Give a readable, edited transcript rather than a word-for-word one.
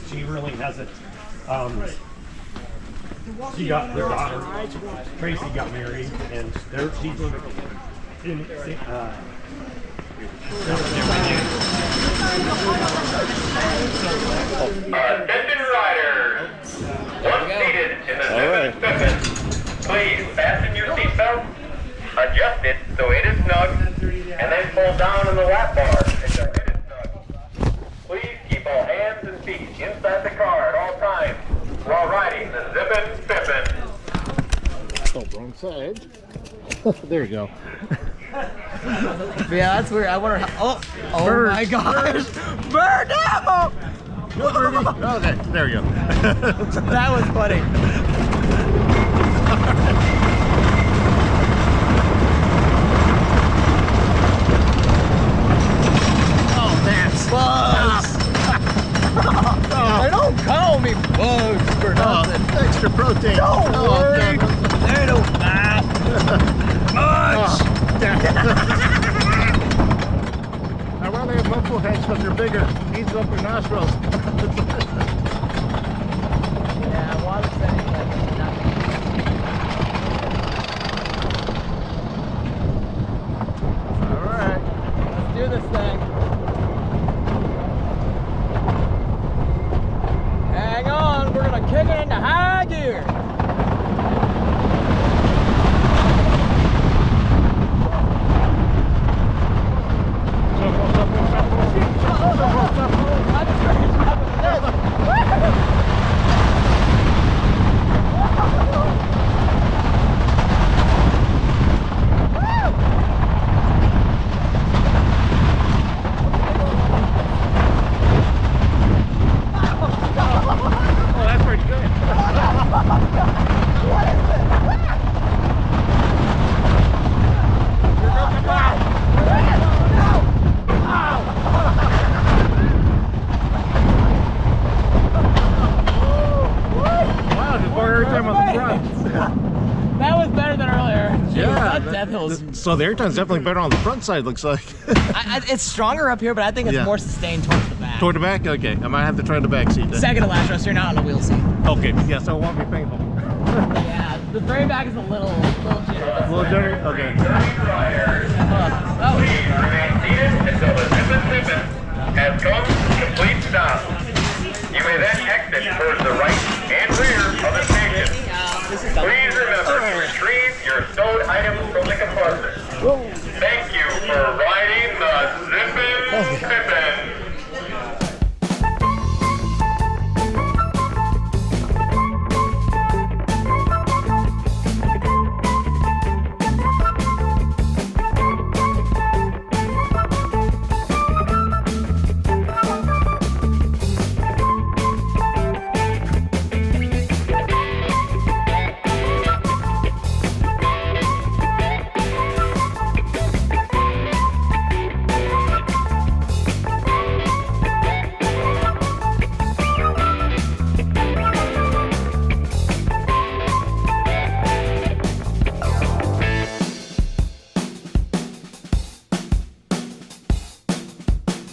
She really hasn't. She got their daughter, Tracy, got married, and she's living in Attention riders, once seated in the Zippin Pippin, please fasten your seatbelt, adjust it so it is snug, and then pull down on the lap bar until it is snug. Please keep all hands and feet inside the car at all times while riding the Zippin Pippin. Oh, wrong side. There you go. Yeah, that's weird. I wonder how. Oh bird. My gosh! Bird! No! Go, birdie. Oh, there you go. That was funny. Oh, that's bugs! They don't call me bugs for nothing. Extra protein. Don't worry. They don't bite much. I'd rather have buffalo heads because they're bigger. Eats up their nostrils. Yeah, water setting like nothing. Alright, let's do this thing. Hang on, we're gonna kick it into high gear. So the airtime's definitely better on the front side, looks like. It's stronger up here, but I think it's more sustained towards the back. Toward the back? Okay, I might have to try the back seat then. Second to last row, so you're not on the wheel seat. Okay, yeah, so it won't be painful. Yeah, the very back is a little jittery. A little jittery? Okay. Please remain seated until the Zippin Pippin has come to complete stop. You may then exit towards the right and rear of the station. Please remember to retrieve your stowed items from the compartment. Thank you for riding the Zippin Pippin.